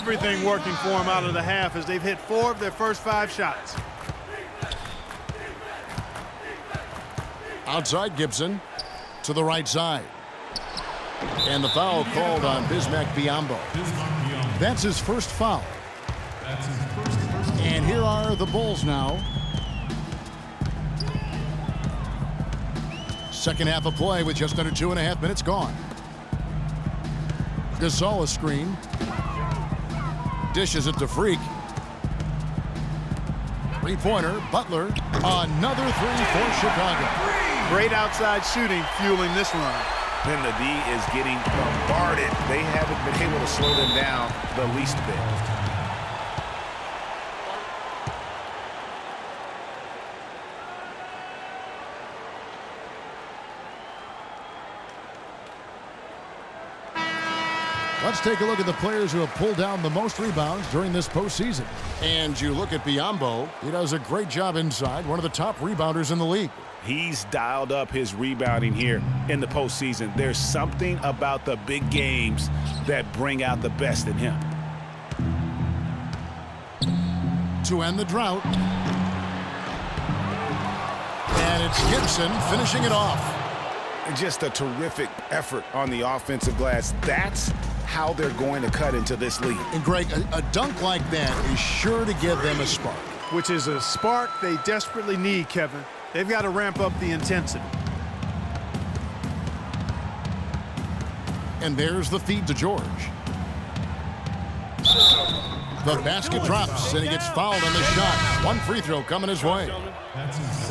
everything working for them out of the half as they've hit 4 of their first 5 shots. Outside Gibson to the right side. And the foul called on Bismack Biyombo. That's his first foul. And here are the Bulls now. Second half of play with just under 2.5 minutes gone. Gasol a screen. Dishes it to Freak. Three-pointer, Butler. Another three for Chicago. Great outside shooting fueling this run. Then the D is getting bombarded. They haven't been able to slow them down the least bit. Let's take a look at the players who have pulled down the most rebounds during this postseason. And you look at Biyombo. He does a great job inside, one of the top rebounders in the league. He's dialed up his rebounding here in the postseason. There's something about the big games that bring out the best in him. To end the drought. And it's Gibson finishing it off. Just a terrific effort on the offensive glass. That's how they're going to cut into this lead. And Greg, a dunk like that is sure to give them a spark. Which is a spark they desperately need, Kevin. They've got to ramp up the intensity. And there's the feed to George. The basket drops, and he gets fouled on the shot. One free throw coming his way.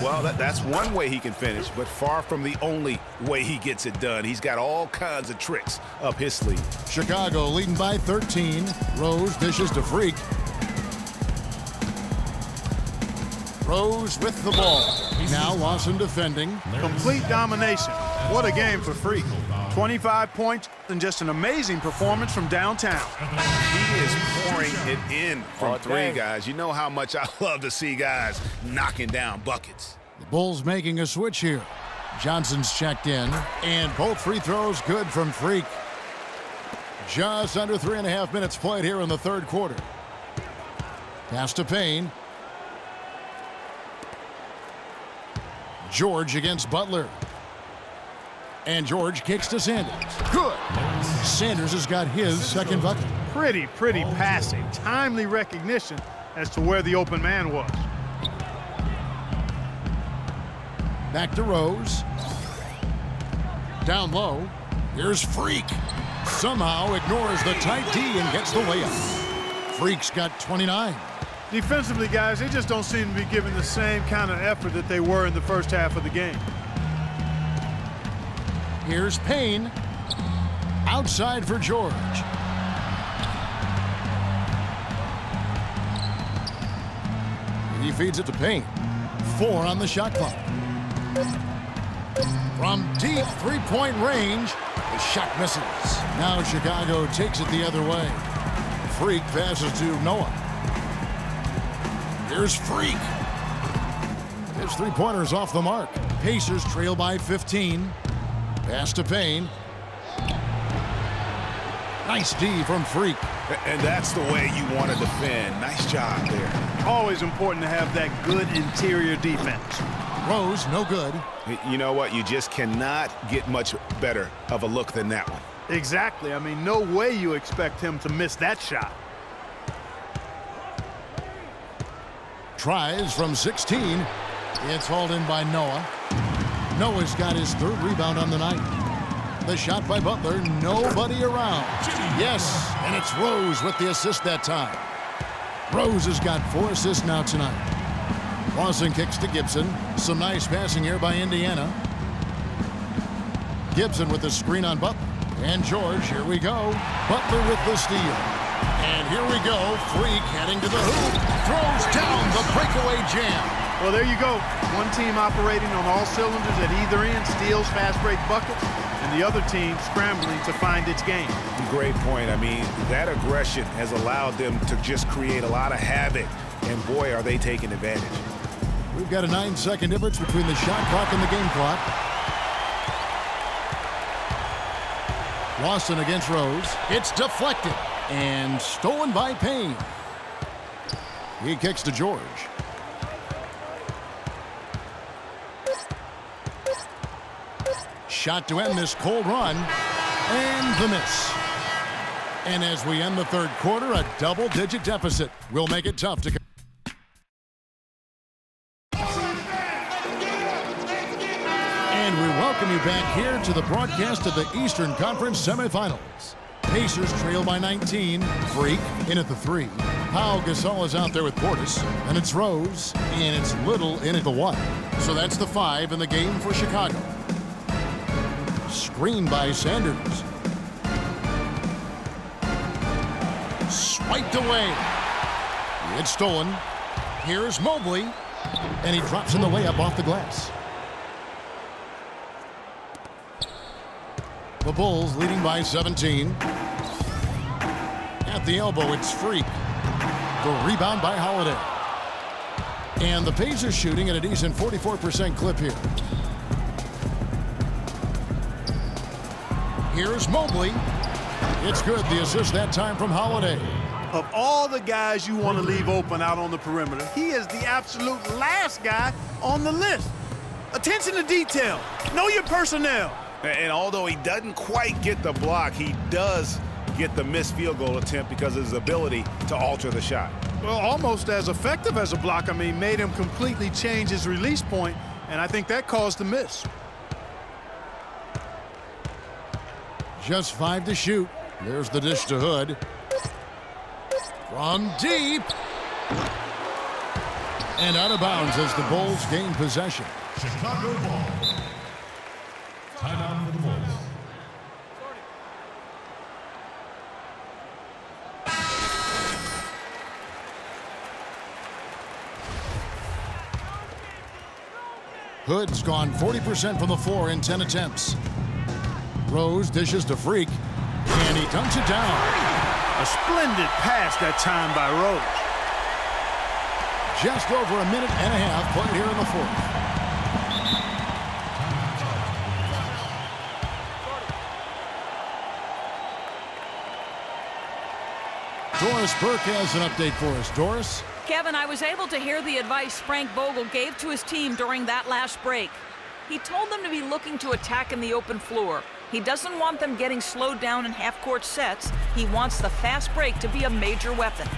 Well, that's one way he can finish, but far from the only way he gets it done. He's got all kinds of tricks up his sleeve. Chicago leading by 13. Rose dishes to Freak. Rose with the ball. Now Lawson defending. Complete domination. What a game for Freak. 25 points and just an amazing performance from downtown. He is pouring it in from three, guys. You know how much I love to see guys knocking down buckets. The Bulls making a switch here. Johnson's checked in, and both free throws good from Freak. Just under 3.5 minutes played here in the third quarter. Pass to Payne. George against Butler. And George kicks to Sanders. Good. Sanders has got his second bucket. Pretty passing. Timely recognition as to where the open man was. Back to Rose. Down low. Here's Freak. Somehow ignores the tight D and gets the layup. Freak's got 29. Defensively, guys, they just don't seem to be giving the same kind of effort that they were in the first half of the game. Here's Payne. Outside for George. He feeds it to Payne. 4 on the shot clock. From deep three-point range, the shot misses. Now Chicago takes it the other way. Freak passes to Noah. Here's Freak. His three-pointer's off the mark. Pacers trail by 15. Pass to Payne. Nice D from Freak. And that's the way you want to defend. Nice job there. Always important to have that good interior defense. Rose, no good. You know what? You just cannot get much better of a look than that one. Exactly. I mean, no way you expect him to miss that shot. Tries from 16. It's hauled in by Noah. Noah's got his third rebound on the night. The shot by Butler, nobody around. Yes, and it's Rose with the assist that time. Rose has got 4 assists now tonight. Lawson kicks to Gibson. Some nice passing here by Indiana. Gibson with the screen on Butler. And George, here we go. Butler with the steal. And here we go. Freak heading to the hoop. Throws down the breakaway jam. Well, there you go. One team operating on all cylinders at either end, steals, fast break buckets, and the other team scrambling to find its game. Great point. I mean, that aggression has allowed them to just create a lot of havoc, and boy, are they taking advantage. We've got a 9-second difference between the shot clock and the game clock. Lawson against Rose. It's deflected. And stolen by Payne. He kicks to George. Shot to end this cold run. And the miss. And as we end the third quarter, a double-digit deficit will make it tough to... And we welcome you back here to the broadcast of the Eastern Conference semifinals. Pacers trail by 19. Freak in at the 3. Pau Gasol is out there with Portis. And it's Rose. And it's Little in at the 1. So that's the 5 in the game for Chicago. Screen by Sanders. Swiped away. It's stolen. Here's Mobley. And he drops in the layup off the glass. The Bulls leading by 17. At the elbow, it's Freak. The rebound by Holiday. And the Pacers shooting at a decent 44% clip here. Here's Mobley. It's good. The assist that time from Holiday. Of all the guys you want to leave open out on the perimeter, he is the absolute last guy on the list. Attention to detail. Know your personnel. And although he doesn't quite get the block, he does get the missed field goal attempt because of his ability to alter the shot. Well, almost as effective as a block. I mean, made him completely change his release point, and I think that caused the miss. Just 5 to shoot. There's the dish to Hood. From deep. And out of bounds as the Bulls gain possession. Chicago ball. Timeout for the Bulls. Hood's gone 40% from the floor in 10 attempts. Rose dishes to Freak, and he dunks it down. A splendid pass that time by Rose. Just over a minute and a half played here in the fourth. Doris Burke has an update for us. Doris? Kevin, I was able to hear the advice Frank Vogel gave to his team during that last break. He told them to be looking to attack in the open floor. He doesn't want them getting slowed down in half-court sets. He wants the fast break to be a major weapon.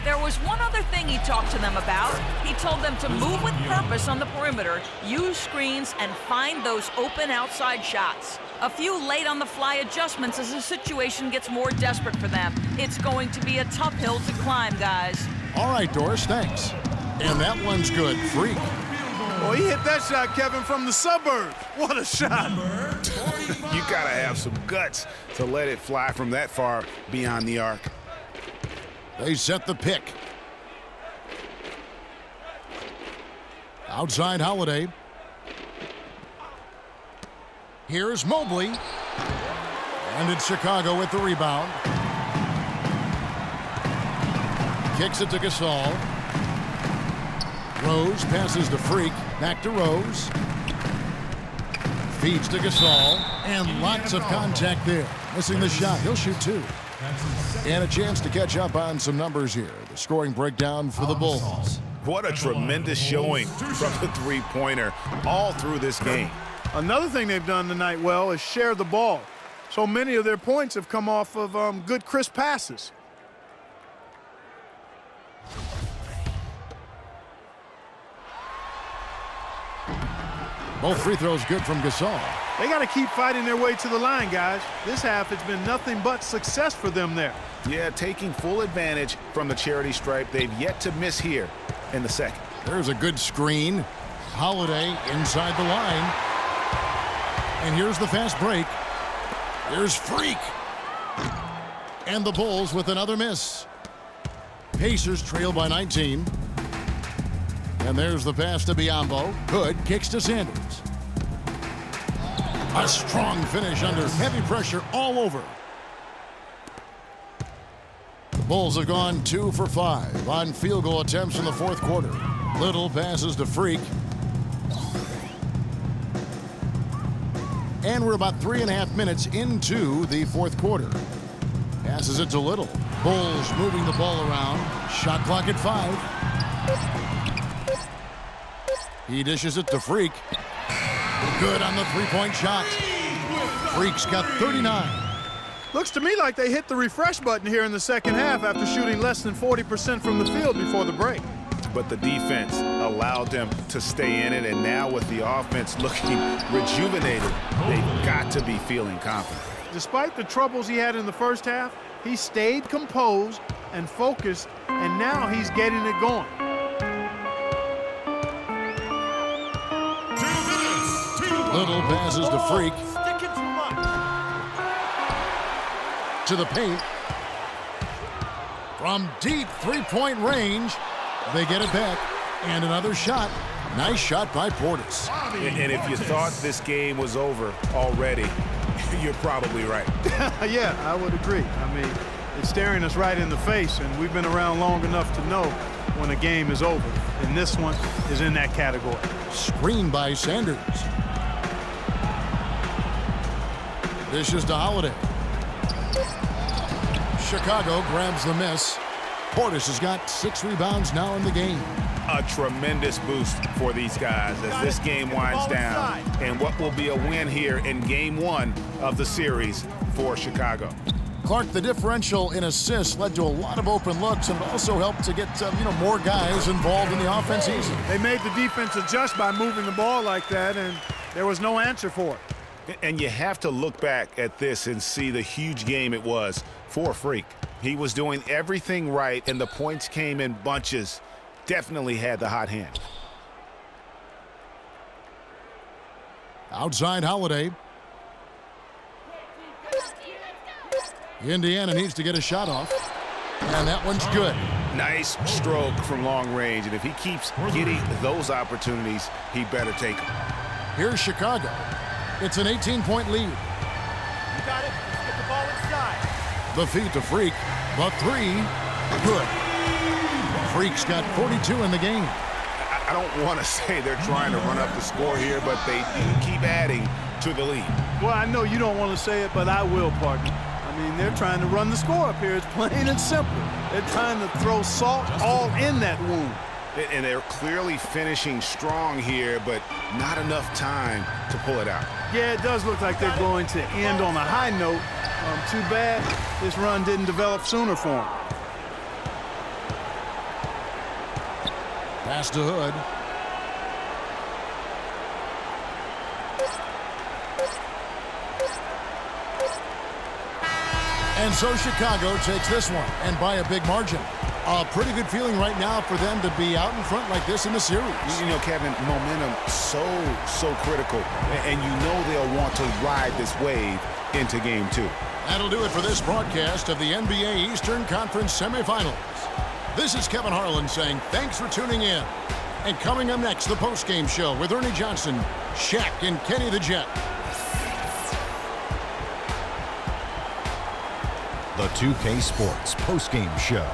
There was one other thing he talked to them about. He told them to move with purpose on the perimeter, use screens, and find those open outside shots. A few late-on-the-fly adjustments as the situation gets more desperate for them. It's going to be a tough hill to climb, guys. All right, Doris, thanks. And that one's good. Freak. Well, he hit that shot, Kevin, from the suburbs. What a shot. You got to have some guts to let it fly from that far beyond the arc. They set the pick. Outside Holiday. Here's Mobley. And it's Chicago with the rebound. Kicks it to Gasol. Rose passes to Freak. Back to Rose. Feeds to Gasol. And lots of contact there. Missing the shot. He'll shoot 2. And a chance to catch up on some numbers here. The scoring breakdown for the Bulls. What a tremendous showing from the three-pointer all through this game. Another thing they've done tonight well is share the ball. So many of their points have come off of good, crisp passes. Both free throws good from Gasol. They got to keep fighting their way to the line, guys. This half has been nothing but success for them there. Yeah, taking full advantage from the charity stripe. They've yet to miss here in the second. There's a good screen. Holiday inside the line. And here's the fast break. There's Freak. And the Bulls with another miss. Pacers trail by 19. And there's the pass to Biyombo. Hood kicks to Sanders. A strong finish under heavy pressure all over. The Bulls have gone 2 for 5 on field goal attempts in the fourth quarter. Little passes to Freak. And we're about 3.5 minutes into the fourth quarter. Passes it to Little. Bulls moving the ball around. Shot clock at 5. He dishes it to Freak. Good on the three-point shot. Freak's got 39. Looks to me like they hit the refresh button here in the second half after shooting less than 40% from the field before the break. But the defense allowed them to stay in it, and now with the offense looking rejuvenated, they've got to be feeling confident. Despite the troubles he had in the first half, he stayed composed and focused, and now he's getting it going. Little passes to Freak. To the paint. From deep three-point range, they get it back. And another shot. Nice shot by Portis. And if you thought this game was over already, you're probably right. Yeah, I would agree. I mean, it's staring us right in the face, and we've been around long enough to know when a game is over. And this one is in that category. Screen by Sanders. Dishes to Holiday. Chicago grabs the miss. Portis has got 6 rebounds now in the game. A tremendous boost for these guys as this game winds down, and what will be a win here in game 1 of the series for Chicago. Clark, the differential in assists led to a lot of open looks and also helped to get more guys involved in the offense easy. They made the defense adjust by moving the ball like that, and there was no answer for it. And you have to look back at this and see the huge game it was for Freak. He was doing everything right, and the points came in bunches. Definitely had the hot hand. Outside Holiday. Indiana needs to get a shot off. And that one's good. Nice stroke from long range, and if he keeps getting those opportunities, he better take them. Here's Chicago. It's an 18-point lead. You got it. Let's get the ball inside. The feed to Freak. The 3. Good. Freak's got 42 in the game. I don't want to say they're trying to run up the score here, but they do keep adding to the lead. Well, I know you don't want to say it, but I will, partner. I mean, they're trying to run the score up here. It's plain and simple. They're trying to throw salt all in that wound. And they're clearly finishing strong here, but not enough time to pull it out. Yeah, it does look like they're going to end on a high note. Too bad this run didn't develop sooner for them. Pass to Hood. And so Chicago takes this one, and by a big margin. A pretty good feeling right now for them to be out in front like this in the series. You know, Kevin, momentum so critical, and you know they'll want to ride this wave into game 2. That'll do it for this broadcast of the NBA Eastern Conference semifinals. This is Kevin Harlan saying thanks for tuning in. And coming up next, the postgame show with Ernie Johnson, Shaq, and Kenny the Jet. The 2K Sports postgame show.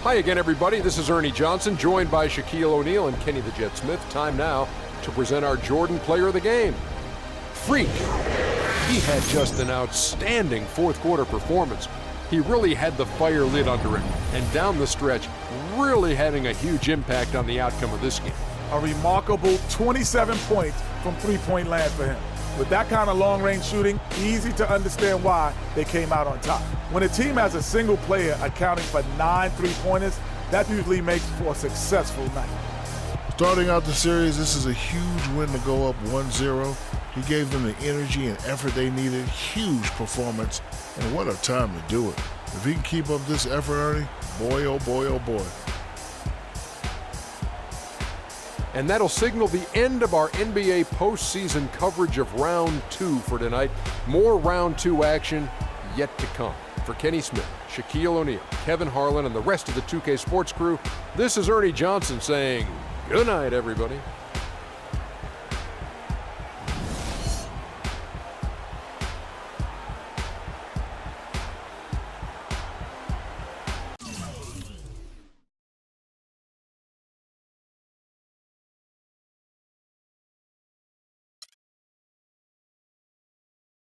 Hi again, everybody. This is Ernie Johnson, joined by Shaquille O'Neal and Kenny the Jet Smith. Time now to present our Jordan Player of the Game. Freak. He had just an outstanding fourth-quarter performance. He really had the fire lit under him, and down the stretch, really having a huge impact on the outcome of this game. A remarkable 27 points from three-point land for him. With that kind of long-range shooting, easy to understand why they came out on top. When a team has a single player accounting for 9 three-pointers, that usually makes for a successful night. Starting out the series, this is a huge win to go up 1-0. He gave them the energy and effort they needed. Huge performance, and what a time to do it. If he can keep up this effort, Ernie, boy, oh boy, oh boy. And that'll signal the end of our NBA postseason coverage of Round 2 for tonight. More Round 2 action yet to come. For Kenny Smith, Shaquille O'Neal, Kevin Harlan, and the rest of the 2K Sports crew, this is Ernie Johnson saying good night, everybody.